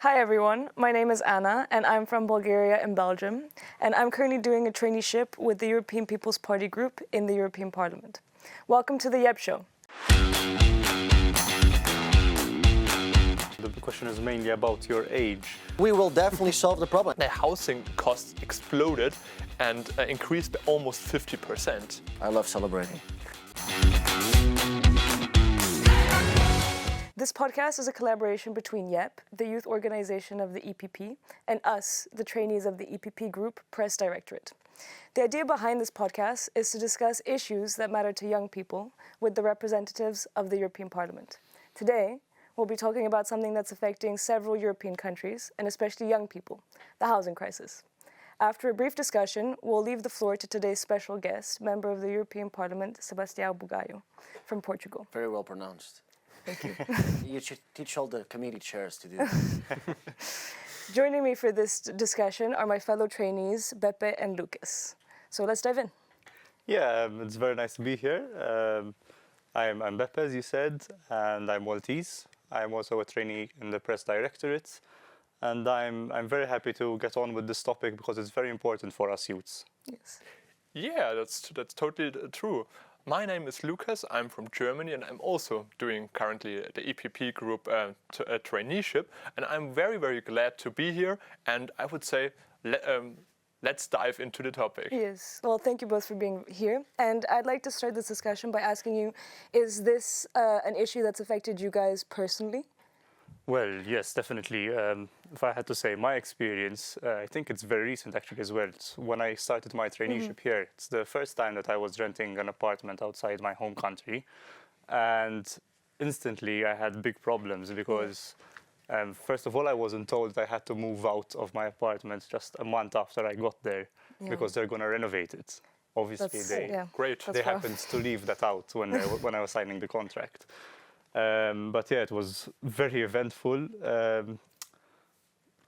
Hi everyone, my name is Anna and I'm from Bulgaria and Belgium, and I'm currently doing a traineeship with the European People's Party group in the European Parliament. Welcome to the YEPP Show. The question is mainly about your age. We will definitely solve the problem. The housing costs exploded and increased by almost 50%. I love celebrating. This podcast is a collaboration between YEPP, the youth organization of the EPP, and us, the trainees of the EPP Group Press Directorate. The idea behind this podcast is to discuss issues that matter to young people with the representatives of the European Parliament. Today, we'll be talking about something that's affecting several European countries, and especially young people, the housing crisis. After a brief discussion, we'll leave the floor to today's special guest, member of the European Parliament, Sebastião Bugalho, from Portugal. Very well pronounced. Thank you. You should teach all the committee chairs to do that. Joining me for this discussion are my fellow trainees, Beppe and Lucas. So let's dive in. Yeah, it's very nice to be here. I'm Beppe, as you said, and I'm Maltese. I'm also a trainee in the Press Directorate, and I'm very happy to get on with this topic because it's very important for us youths. Yes. Yeah, that's totally true. My name is Lucas, I'm from Germany, and I'm also doing currently the EPP Group traineeship, and I'm very, very glad to be here, and I would say let's dive into the topic. Yes. Well, thank you both for being here. And I'd like to start this discussion by asking you, is this an issue that's affected you guys personally? Well, yes, definitely. If I had to say my experience, I think it's very recent actually as well. It's when I started my traineeship here, it's the first time that I was renting an apartment outside my home country. And instantly I had big problems because first of all, I wasn't told I had to move out of my apartment just a month after I got there because they're going to renovate it. Obviously, they happened to leave that out when I was signing the contract. But yeah, it was very eventful.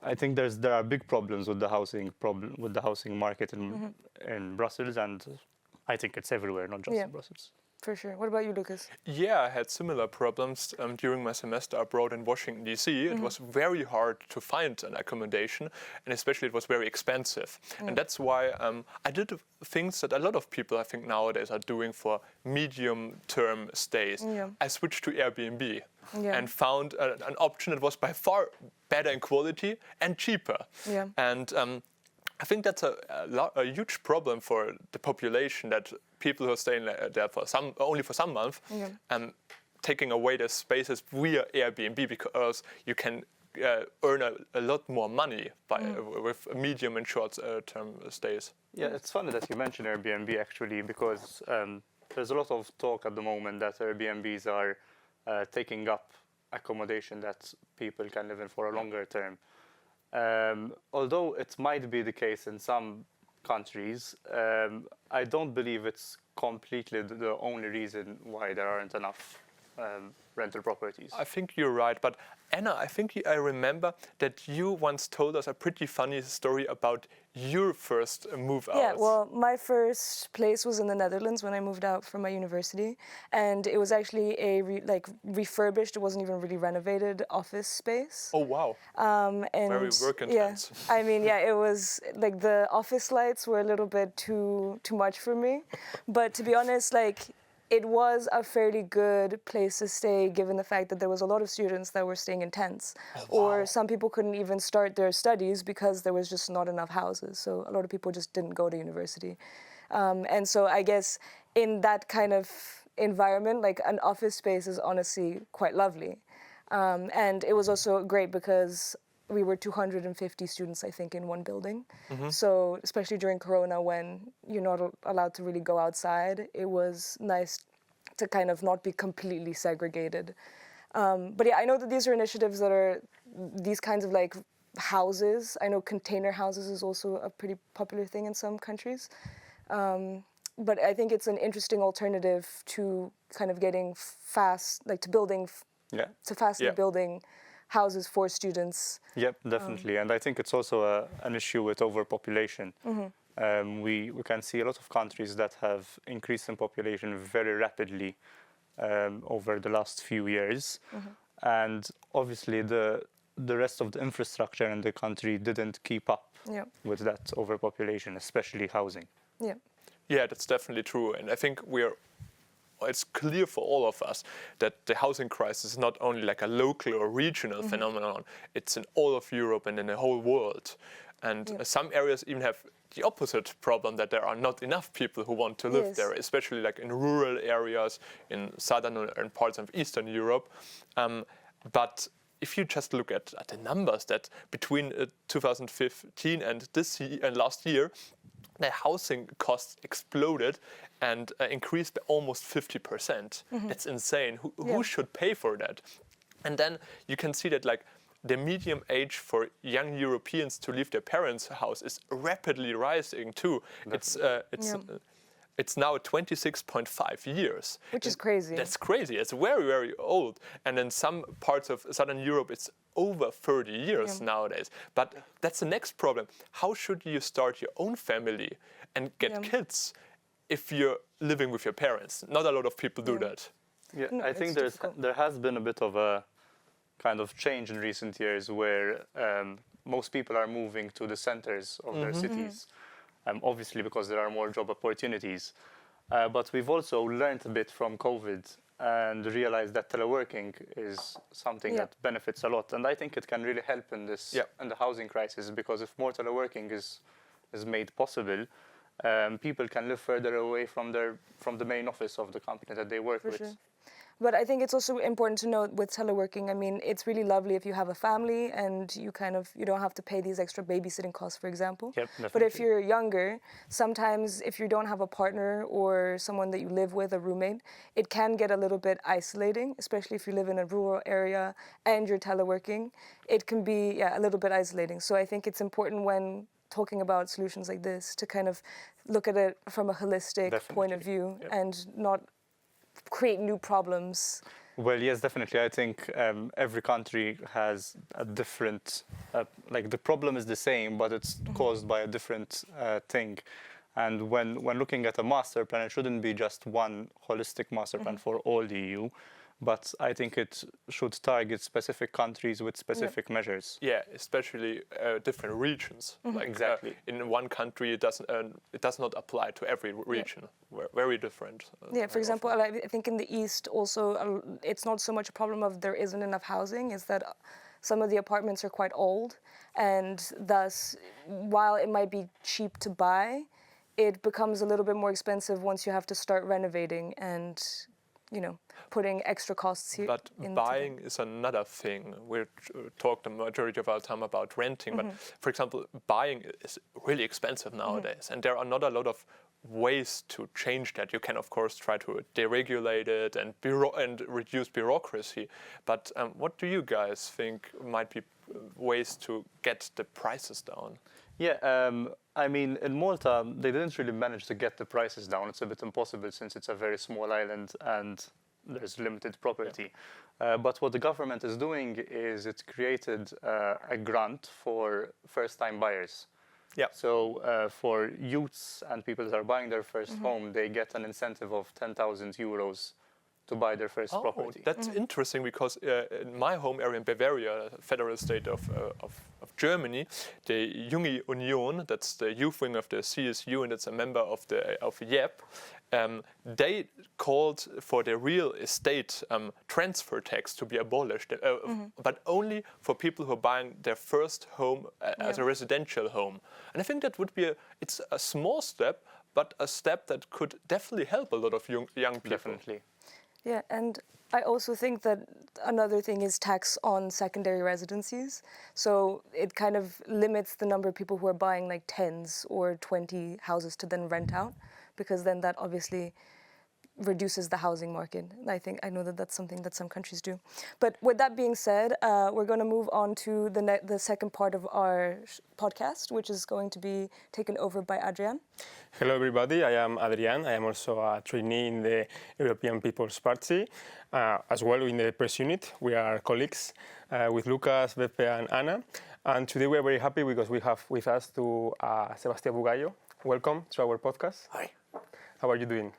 I think there are big problems with the housing market in Brussels, and I think it's everywhere, not just in Brussels. For sure. What about you, Lucas? Yeah, I had similar problems during my semester abroad in Washington, D.C. It was very hard to find an accommodation, and especially it was very expensive. And that's why I did things that a lot of people, I think, nowadays are doing for medium-term stays. I switched to Airbnb and found an option that was by far better in quality and cheaper. And I think that's a huge problem for the population, that people who are staying there for only for some months, taking away their spaces via Airbnb, because you can earn a lot more money with medium and short-term stays. Yeah, it's funny that you mentioned Airbnb actually, because there's a lot of talk at the moment that Airbnbs are taking up accommodation that people can live in for a longer term. Although it might be the case in some countries, I don't believe it's completely the only reason why there aren't enough rental properties. I think you're right, but Anna, I think I remember that you once told us a pretty funny story about your first move out. Yeah, well, my first place was in the Netherlands when I moved out from my university, and it was actually a refurbished, it wasn't even really renovated office space. Oh wow! And very work intense. Yeah, I mean, yeah, it was like the office lights were a little bit too much for me, but to be honest, it was a fairly good place to stay, given the fact that there was a lot of students that were staying in tents. Or some people couldn't even start their studies because there was just not enough houses. So a lot of people just didn't go to university. And so I guess in that kind of environment, an office space is honestly quite lovely. And it was also great because we were 250 students, I think, in one building. So especially during Corona, when you're not allowed to really go outside, it was nice to kind of not be completely segregated. But yeah, I know that these are initiatives that are these kinds of houses. I know container houses is also a pretty popular thing in some countries. But I think it's an interesting alternative to kind of getting building houses for students. Yep, definitely. And I think it's also an issue with overpopulation. We can see a lot of countries that have increased in population very rapidly over the last few years. And obviously the the rest of the infrastructure in the country didn't keep up Yeah. with that overpopulation, especially housing. Yeah. Yeah, that's definitely true. And I think it's clear for all of us that the housing crisis is not only like a local or regional phenomenon, it's in all of Europe and in the whole world. And some areas even have the opposite problem, that there are not enough people who want to live there, especially like in rural areas in southern and parts of Eastern Europe. But if you just look at the numbers, that between 2015 and last year, the housing costs exploded and increased by almost 50%. That's insane. Who should pay for that? And then you can see that like the median age for young Europeans to leave their parents' house is rapidly rising too. It's now 26.5 years. Which is crazy. That's crazy. It's very, very old. And in some parts of Southern Europe, it's over 30 years nowadays. But that's the next problem. How should you start your own family and get kids if you're living with your parents? Not a lot of people do that. Yeah, No, I think it's there has been a bit of a kind of change in recent years where most people are moving to the centers of their cities, obviously because there are more job opportunities. But we've also learned a bit from COVID and realized that teleworking is something that benefits a lot. And I think it can really help in this in the housing crisis, because if more teleworking is made possible, people can live further away from the main office of the company that they work with. Sure. But I think it's also important to note with teleworking, I mean, it's really lovely if you have a family and you don't have to pay these extra babysitting costs, for example. Yep, definitely. But if you're younger, sometimes if you don't have a partner or someone that you live with, a roommate, it can get a little bit isolating, especially if you live in a rural area and you're teleworking. It can be a little bit isolating. So I think it's important when talking about solutions like this to kind of look at it from a holistic point of view and not create new problems. Well, yes, definitely. I think every country has a different, like the problem is the same, but it's caused by a different thing. And when looking at a master plan, it shouldn't be just one holistic master plan for all the EU, but I think it should target specific countries with specific measures. Yeah, especially different regions. Like Exactly. In one country, it does not apply to every region. We're very different. For example, I think in the East also, it's not so much a problem of there isn't enough housing, it's that some of the apartments are quite old, and thus, while it might be cheap to buy, it becomes a little bit more expensive once you have to start renovating and putting extra costs here. But buying is another thing. We talked the majority of our time about renting, but for example, buying is really expensive nowadays, and there are not a lot of ways to change that. You can, of course, try to deregulate it and reduce bureaucracy. But what do you guys think might be ways to get the prices down? Yeah, I mean, in Malta, they didn't really manage to get the prices down. It's a bit impossible since it's a very small island and there's limited property. But what the government is doing is it's created a grant for first-time buyers. Yeah. So for youths and people that are buying their first home, they get an incentive of 10,000 euros to buy their first property. That's interesting, because in my home area in Bavaria, federal state of Germany, the Junge Union, that's the youth wing of the CSU, and it's a member of YEPP, they called for the real estate transfer tax to be abolished, but only for people who are buying their first home as a residential home. And I think that would be it's a small step, but a step that could definitely help a lot of young people. Definitely. Yeah, and I also think that another thing is tax on secondary residencies. So it kind of limits the number of people who are buying like 10s or 20 houses to then rent out, because then that obviously reduces the housing market. I know that that's something that some countries do. But with that being said, we're going to move on to the second part of our podcast, which is going to be taken over by Adrian. Hello everybody, I am Adrian. I am also a trainee in the European People's Party, as well in the press unit. We are colleagues with Lucas, Beppe and Anna. And today we are very happy because we have with us Sebastião Bugalho. Welcome to our podcast. Hi. How are you doing?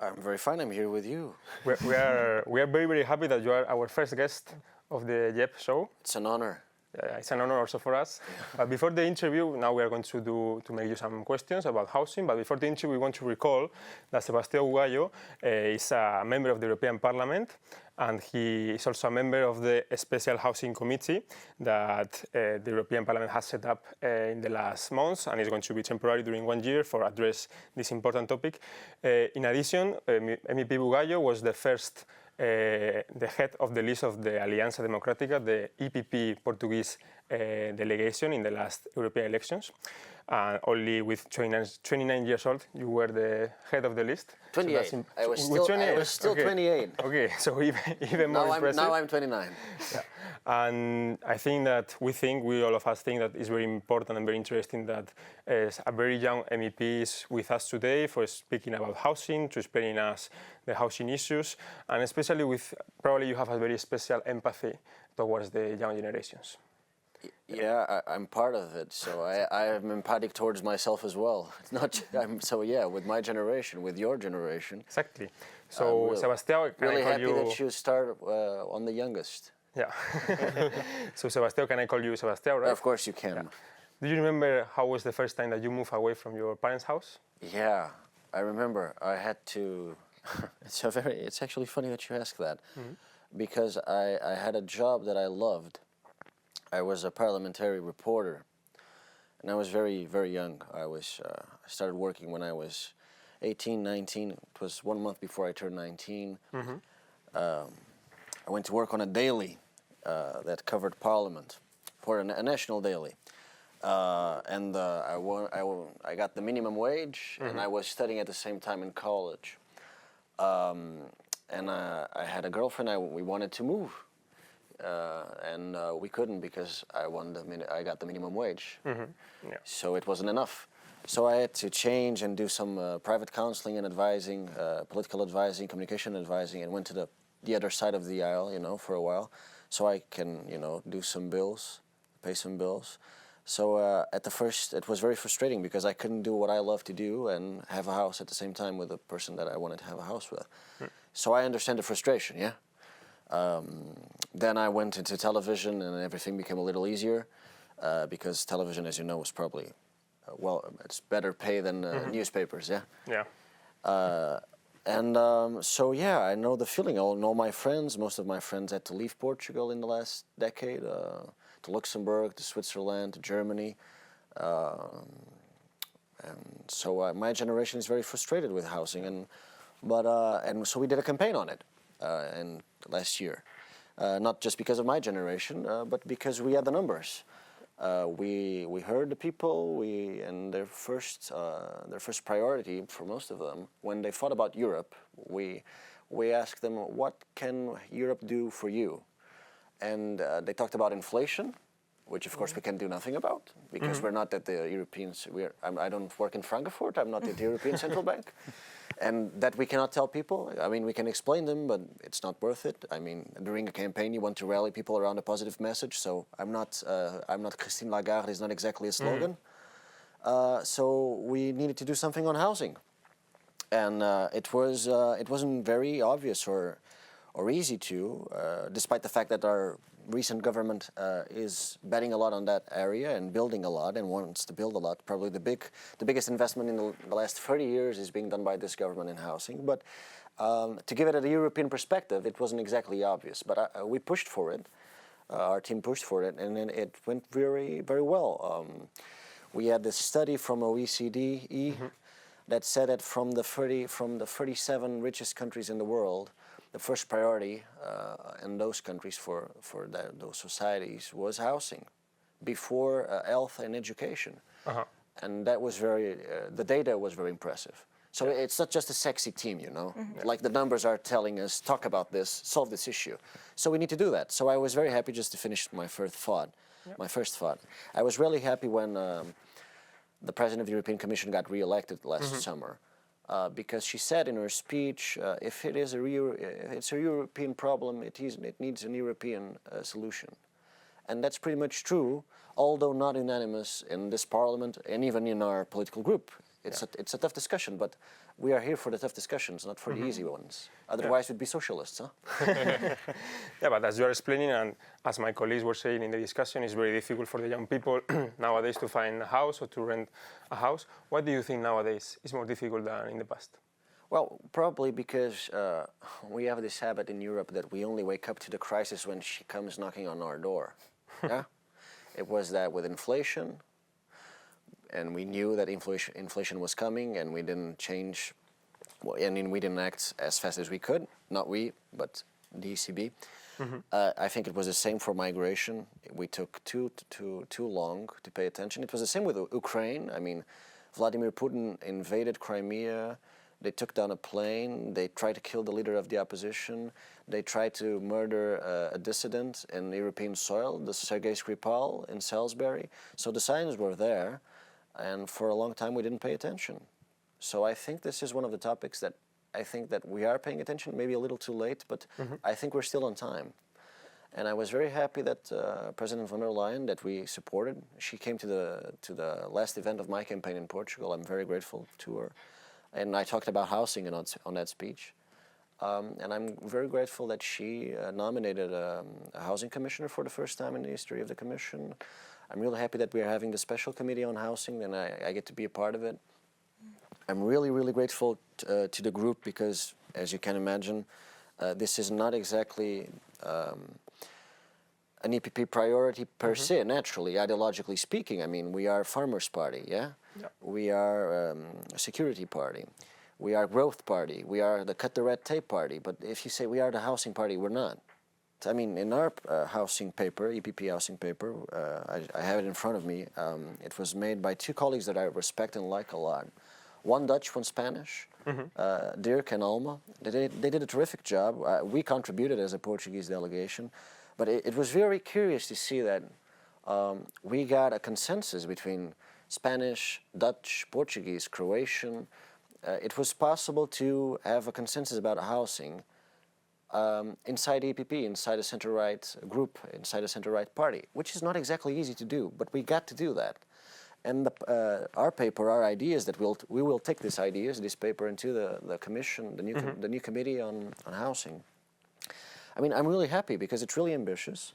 I'm very fine. I'm here with you. We are very, very happy that you are our first guest of the YEPP Show. It's an honor. It's an honor also for us. But before the interview, now we are going to make you some questions about housing. But before the interview, we want to recall that Sebastião Bugalho is a member of the European Parliament, and he is also a member of the Special Housing Committee that the European Parliament has set up in the last months, and is going to be temporary during 1 year for address this important topic. In addition, MEP Bugalho was the first the head of the list of the Aliança Democrática, the EPP Portuguese delegation in the last European elections. Only with 29 years old, you were the head of the list. 28. So I was still okay. 28. Okay, so even more impressive. Now I'm 29. Yeah. And I think that we all of us think that it's very important and very interesting that a very young MEP is with us today for speaking about housing, to explaining us the housing issues, and especially with, probably you have a very special empathy towards the young generations. Yeah, I'm part of it, so I am empathic towards myself as well. It's not. With my generation, with your generation. Exactly. So, Sebastião, can really I call happy you? that you start on the youngest. Yeah. So, Sebastião, can I call you Sebastião, right? Of course you can. Yeah. Do you remember how was the first time that you moved away from your parents' house? Yeah, I remember. I had to. It's actually funny that you ask that, because I had a job that I loved. I was a parliamentary reporter, and I was very, very young. I started working when I was 18, 19. It was 1 month before I turned 19. I went to work on a daily that covered Parliament, for a national daily. I got the minimum wage, and I was studying at the same time in college. I had a girlfriend. We wanted to move. We couldn't because I got the minimum wage. Yeah. So it wasn't enough. So I had to change and do some private counseling and advising, political advising, communication advising, and went to the other side of the aisle, for a while, so I can, do some bills, pay some bills. So at the first, it was very frustrating because I couldn't do what I love to do and have a house at the same time with a person that I wanted to have a house with. So I understand the frustration, yeah. Then I went into television, and everything became a little easier because television, as you know, is probably it's better pay than newspapers, yeah. Yeah. I know the feeling. All my friends, most of my friends had to leave Portugal in the last decade, to Luxembourg, to Switzerland, to Germany, my generation is very frustrated with housing, so we did a campaign on it. Last year, not just because of my generation, but because we had the numbers. We heard the people. Their first priority for most of them, when they thought about Europe, we asked them, what can Europe do for you? And they talked about inflation, which of course we can do nothing about because we're not at the Europeans. I don't work in Frankfurt. I'm not at the European Central Bank. And that we cannot tell people. I mean, we can explain them, but it's not worth it. I mean, during a campaign, you want to rally people around a positive message. So I'm not Christine Lagarde is not exactly a slogan. So we needed to do something on housing, and it wasn't very obvious or easy to, despite the fact that our recent government is betting a lot on that area and building a lot and wants to build a lot. Probably the biggest investment in the last 30 years is being done by this government in housing. But to give it a European perspective, it wasn't exactly obvious. But we pushed for it. Our team pushed for it, and then it went very, very well. We had this study from OECD that said that from the 37 richest countries in the world, the first priority in those countries for those societies was housing, before health and education. And that was the data was very impressive. So it's not just a sexy team, like the numbers are telling us, talk about this, solve this issue. So we need to do that. So I was very happy, just to finish my first thought. I was really happy when the President of the European Commission got re-elected last summer. Because she said in her speech, if it's a European problem, it needs an European solution. And that's pretty much true, although not unanimous in this parliament and even in our political group. It's a tough discussion, but we are here for the tough discussions, not for the easy ones. Otherwise, we'd be socialists, huh? Yeah, but as you are explaining, and as my colleagues were saying in the discussion, it's very difficult for the young people nowadays to find a house or to rent a house. Why do you think nowadays is more difficult than in the past? Well, probably because we have this habit in Europe that we only wake up to the crisis when she comes knocking on our door. Yeah, it was that with inflation, and we knew that inflation was coming, and we didn't change. Well, I mean, we didn't act as fast as we could. Not we, but the ECB. I think it was the same for migration. We took too long to pay attention. It was the same with Ukraine. I mean, Vladimir Putin invaded Crimea. They took down a plane. They tried to kill the leader of the opposition. They tried to murder a dissident in European soil, the Sergei Skripal in Salisbury. So the signs were there, and for a long time we didn't pay attention. So I think this is one of the topics that I think that we are paying attention, maybe a little too late, but I think we're still on time. And I was very happy that President von der Leyen, that we supported, she came to the last event of my campaign in Portugal. I'm very grateful to her. And I talked about housing on that speech. And I'm very grateful that she nominated a housing commissioner for the first time in the history of the commission. I'm really happy that we are having the special committee on housing, and I get to be a part of it. I'm really, really grateful to the group because, as you can imagine, this is not exactly an EPP priority per se, naturally, ideologically speaking. I mean, we are a farmers' party, yeah? We are a security party. We are a growth party. We are the cut the red tape party. But if you say we are the housing party, we're not. I mean, in our housing paper, EPP housing paper, I have it in front of me. It was made by two colleagues that I respect and like a lot. One Dutch, one Spanish, Dirk and Alma. They did a terrific job. We contributed as a Portuguese delegation. But it was very curious to see that we got a consensus between Spanish, Dutch, Portuguese, Croatian. It was possible to have a consensus about housing inside EPP, inside a center-right group, inside a center-right party, which is not exactly easy to do, but we got to do that. And our paper, our ideas, that we will take these ideas, this paper, into the commission, the new committee on housing. I mean, I'm really happy because it's really ambitious.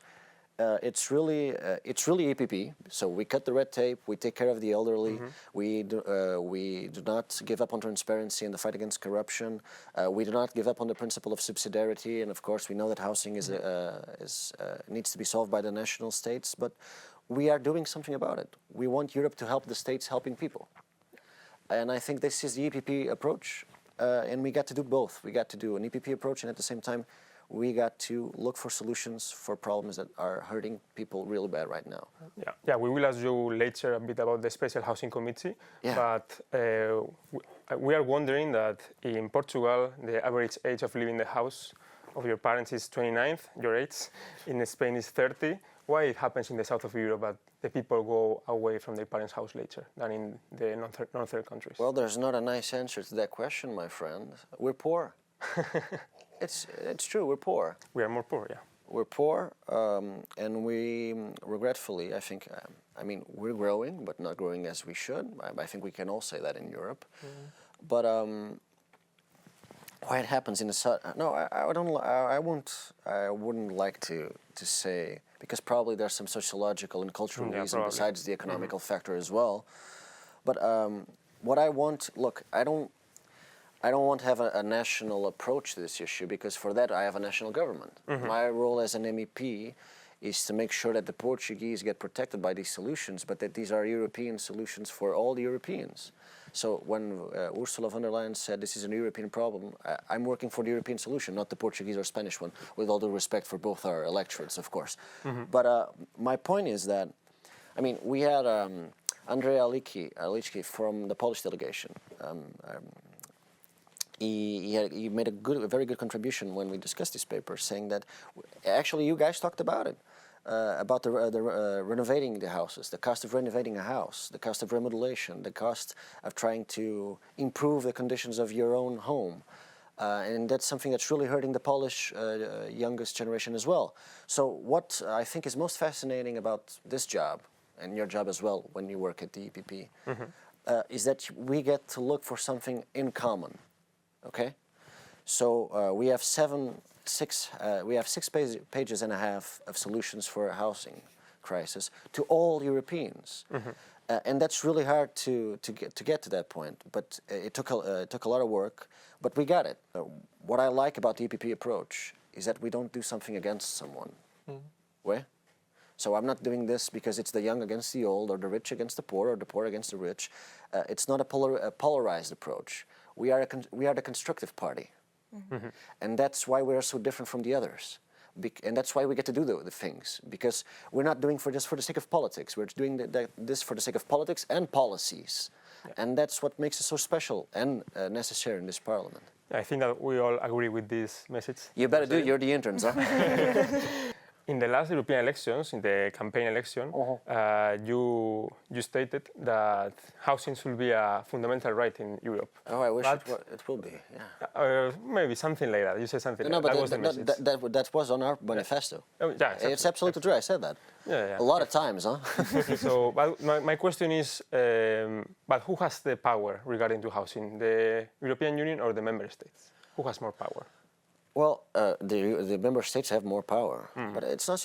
It's really EPP. So we cut the red tape. We take care of the elderly. We do not give up on transparency and the fight against corruption. We do not give up on the principle of subsidiarity. And of course, we know that housing needs to be solved by the national states. But we are doing something about it. We want Europe to help the states helping people. And I think this is the EPP approach. And we got to do both. We got to do an EPP approach, and at the same time, we got to look for solutions for problems that are hurting people really bad right now. Yeah. We will ask you later a bit about the Special Housing Committee. Yeah. But we are wondering that in Portugal, the average age of leaving the house of your parents is 29, your age. In Spain is 30. Why it happens in the south of Europe that the people go away from their parents' house later than in the northern countries? Well, there's not a nice answer to that question, my friend. We're poor. It's true, we're poor. We are more poor, yeah. We're poor, and we, regretfully, I think, I mean, we're growing, but not growing as we should. I think we can all say that in Europe. But why it happens in the south? No, I wouldn't like to say, because probably there's some sociological and cultural reason besides the economical factor as well. But what I want, look, I don't want to have a national approach to this issue, because for that I have a national government. My role as an MEP is to make sure that the Portuguese get protected by these solutions, but that these are European solutions for all the Europeans. So when Ursula von der Leyen said this is a European problem, I'm working for the European solution, not the Portuguese or Spanish one, with all due respect for both our electorates, of course. But my point is that, I mean, we had Andrzej Alicki from the Polish delegation. He made a very good contribution when we discussed this paper, saying that actually you guys talked about it, about the renovating the houses, the cost of renovating a house, the cost of remodelation, the cost of trying to improve the conditions of your own home. And that's something that's really hurting the Polish youngest generation as well. So what I think is most fascinating about this job, and your job as well when you work at the EPP, is that we get to look for something in common, okay? So we have six pages and a half of solutions for a housing crisis to all Europeans. And that's really hard to get to that point, but it took a lot of work, but we got it. What I like about the EPP approach is that we don't do something against someone. Where? So I'm not doing this because it's the young against the old, or the rich against the poor, or the poor against the rich. It's not a polarized approach. We are the constructive party. And that's why we're so different from the others. And that's why we get to do the things, because we're not doing just for the sake of politics. We're doing this for the sake of politics and policies. And that's what makes it so special and necessary in this parliament. I think that we all agree with this message. You better do, you're the interns, huh? In the last European elections, in the campaign election, you stated that housing should be a fundamental right in Europe. Oh, I wish it will be, yeah. Maybe something like that. You said something No, like that. but Was the message. that was on our manifesto. Oh, yeah, exactly. It's absolutely true, I said that. Yeah. A lot of times, huh? So, but my question is, but who has the power regarding to housing, the European Union or the member states? Who has more power? Well, the member states have more power, but it's not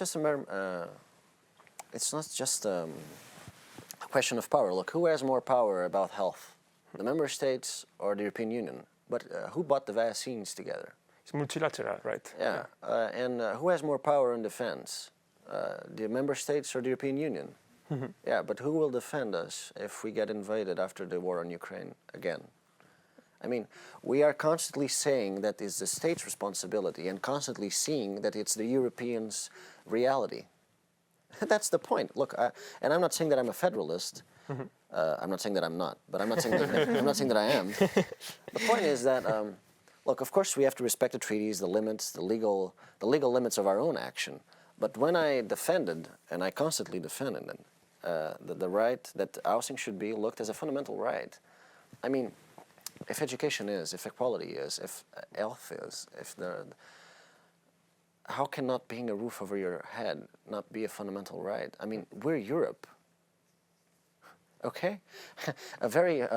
just a question of power. Look, who has more power about health, the member states or the European Union? But who bought the vaccines together? It's multilateral, right? Yeah, and who has more power in defense, the member states or the European Union? Yeah, but who will defend us if we get invaded after the war on Ukraine again? I mean, we are constantly saying that it's the state's responsibility and constantly seeing that it's the Europeans' reality. That's the point. Look, and I'm not saying that I'm a federalist. I'm not saying that I'm not, but I'm not saying that I am. The point is that, look, of course we have to respect the treaties, the limits, the legal limits of our own action. But when I defended, and I constantly defended it, the right that housing should be looked as a fundamental right, I mean, if education is, if equality is, if health is, how can not being a roof over your head not be a fundamental right? I mean, we're Europe, okay? A very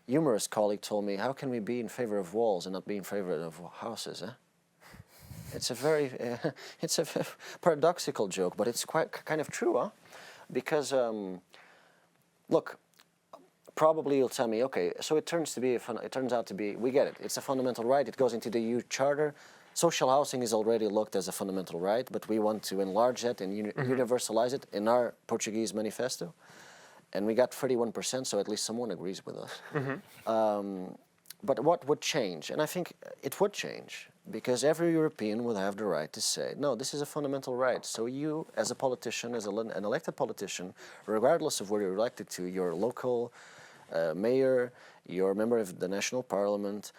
humorous colleague told me, how can we be in favor of walls and not be in favor of houses, huh? It's a paradoxical joke, but it's quite kind of true, huh? Because, look, probably you'll tell me, okay, so it turns out to be, we get it, it's a fundamental right, it goes into the EU Charter. Social housing is already looked as a fundamental right, but we want to enlarge that and universalize it in our Portuguese manifesto. And we got 31%, so at least someone agrees with us. But what would change? And I think it would change, because every European would have the right to say, no, this is a fundamental right. So you, as a politician, as an elected politician, regardless of where you're elected to, your local mayor, your member of the national parliament,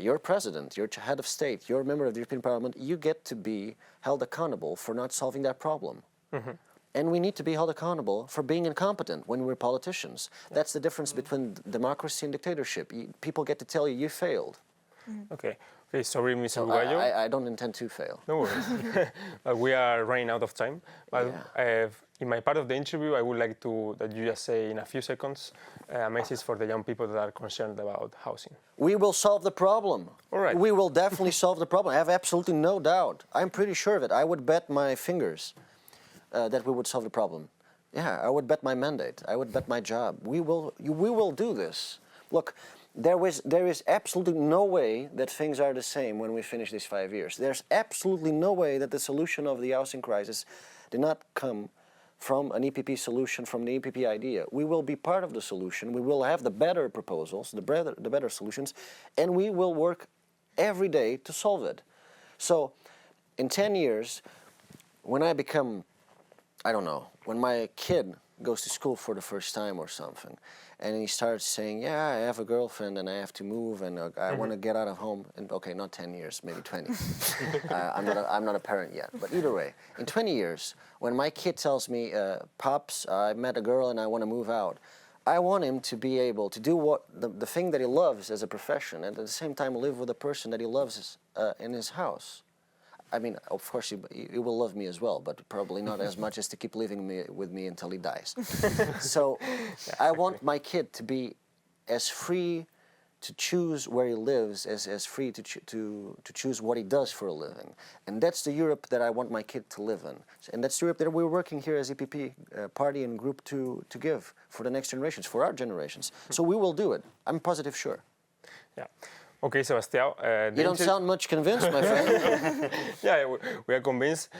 your president, your head of state, your member of the European Parliament, you get to be held accountable for not solving that problem. And we need to be held accountable for being incompetent when we're politicians. That's the difference between democracy and dictatorship. People get to tell you, you failed. Okay, sorry, Mr. Bugallo. I don't intend to fail. No worries. We are running out of time. But in my part of the interview, I would like that you just say in a few seconds a message for the young people that are concerned about housing. We will solve the problem. All right. We will definitely solve the problem. I have absolutely no doubt. I'm pretty sure of it. I would bet my fingers that we would solve the problem. Yeah, I would bet my mandate. I would bet my job. We will do this. Look, there is absolutely no way that things are the same when we finish these 5 years. There's absolutely no way that the solution of the housing crisis did not come from an EPP solution, from the EPP idea. We will be part of the solution. We will have the better proposals, the better solutions, and we will work every day to solve it. So in 10 years, when I become, I don't know, when my kid goes to school for the first time or something, and he starts saying, yeah, I have a girlfriend and I have to move and I want to get out of home. And okay, not 10 years, maybe 20. I'm not a parent yet. But either way, in 20 years, when my kid tells me, Pops, I met a girl and I want to move out, I want him to be able to do the thing that he loves as a profession and at the same time live with a person that he loves in his house. I mean, of course, he will love me as well, but probably not as much as to keep living with me until he dies. So I want my kid to be as free to choose where he lives as free to choose what he does for a living. And that's the Europe that I want my kid to live in. And that's the Europe that we're working here as EPP party and group to give for the next generations, for our generations. So we will do it. I'm positive sure. Yeah. Okay, Sebastião. You don't sound much convinced, my friend. Yeah, we are convinced.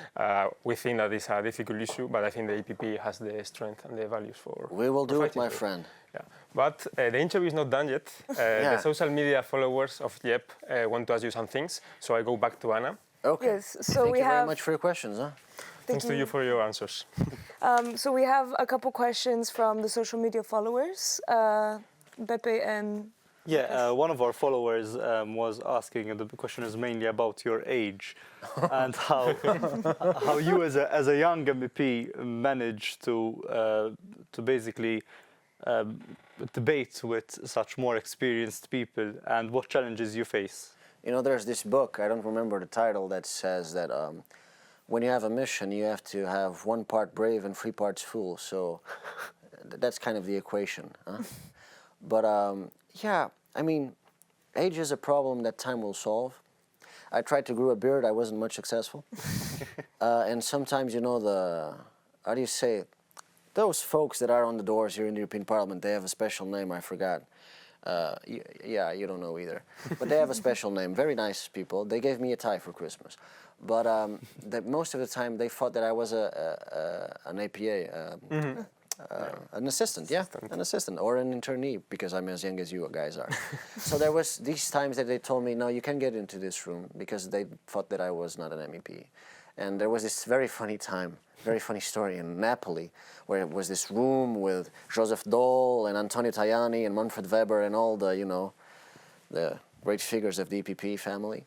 We think that it's a difficult issue, but I think the EPP has the strength and the values for. We will do it, my friend. Yeah, but the interview is not done yet. The social media followers of YEPP want to ask you some things, so I go back to Anna. Okay. Yes, so Thank you very much for your questions. Huh? Thanks to you for your answers. So we have a couple questions from the social media followers, Beppe and. Yeah, one of our followers was asking, and the question is mainly about your age and how you as a young MEP managed to basically debate with such more experienced people, and what challenges you face. You know, there's this book, I don't remember the title, that says that when you have a mission, you have to have 1 part brave and 3 parts fool. So that's kind of the equation. Huh? But yeah, I mean, age is a problem that time will solve. I tried to grow a beard, I wasn't much successful. And sometimes, you know, how do you say it? Those folks that are on the doors here in the European Parliament, they have a special name, I forgot. Yeah, you don't know either. But they have a special name, very nice people. They gave me a tie for Christmas. But most of the time they thought that I was an APA, an assistant, an assistant, or an internee, because I'm as young as you guys are. So there was these times that they told me, no, you can't get into this room, because they thought that I was not an MEP. And there was this very funny time, very funny story in Napoli, where it was this room with Joseph Daul and Antonio Tajani and Manfred Weber and all the, you know, the great figures of the EPP family.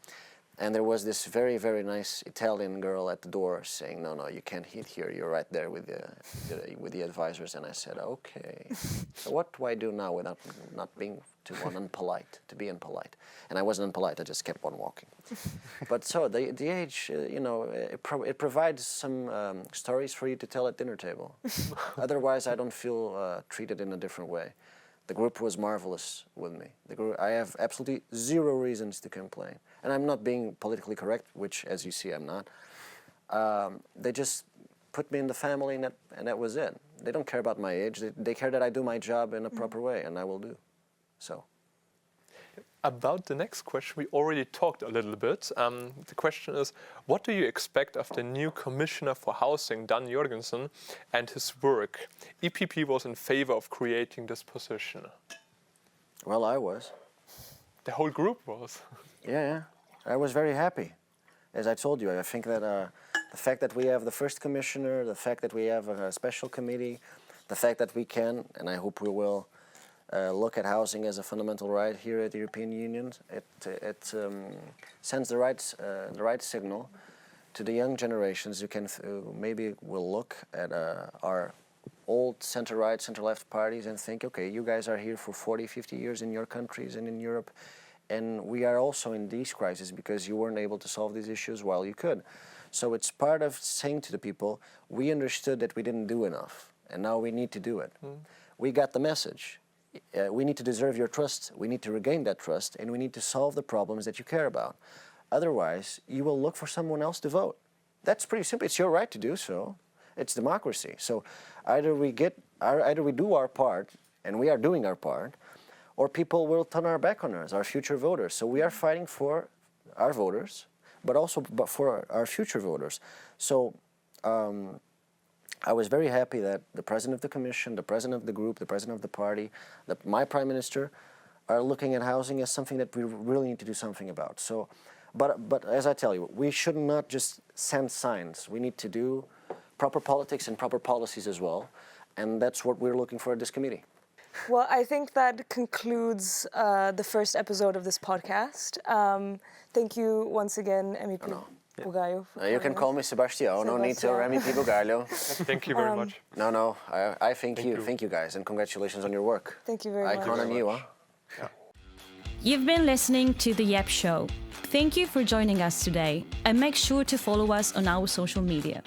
And there was this very, very nice Italian girl at the door saying, no, no, you can't hit here. You're right there with the advisors. And I said, okay. So what do I do now without not being to be impolite? And I wasn't impolite. I just kept on walking. But so the age, you know, it provides some stories for you to tell at dinner table. Otherwise, I don't feel treated in a different way. The group was marvelous with me. I have absolutely 0 reasons to complain. And I'm not being politically correct, which, as you see, I'm not. They just put me in the family, and that was it. They don't care about my age. They care that I do my job in a proper way, and I will do. So. About the next question, we already talked a little bit. The question is, what do you expect of the new Commissioner for Housing, Dan Jorgensen, and his work? EPP was in favor of creating this position. Well, I was. The whole group was. Yeah. I was very happy. As I told you, I think that the fact that we have the first commissioner, the fact that we have a special committee, the fact that we can, and I hope we will, look at housing as a fundamental right here at the European Union, it sends the right signal to the young generations who maybe will look at our old center-right, center-left parties and think, okay, you guys are here for 40, 50 years in your countries and in Europe, and we are also in these crises because you weren't able to solve these issues while you could. So it's part of saying to the people, we understood that we didn't do enough, and now we need to do it. We got the message. We need to deserve your trust, we need to regain that trust, and we need to solve the problems that you care about. Otherwise, you will look for someone else to vote. That's pretty simple. It's your right to do so. It's democracy. So either we do our part, and we are doing our part, or people will turn our back on us, our future voters. So we are fighting for our voters, but also for our future voters. So I was very happy that the President of the Commission, the President of the group, the President of the party, my Prime Minister are looking at housing as something that we really need to do something about. So, but as I tell you, we should not just send signs. We need to do proper politics and proper policies as well. And that's what we're looking for at this committee. Well, I think that concludes the first episode of this podcast. Thank you once again, MEP Bugalho. You can call me Sebastião, no need to, or MEP Bugalho. Thank you very much. No, I thank you. Thank you guys, and congratulations on your work. Thank you very much. I count on you, huh? Yeah. You've been listening to the YEPP Show. Thank you for joining us today, and make sure to follow us on our social media.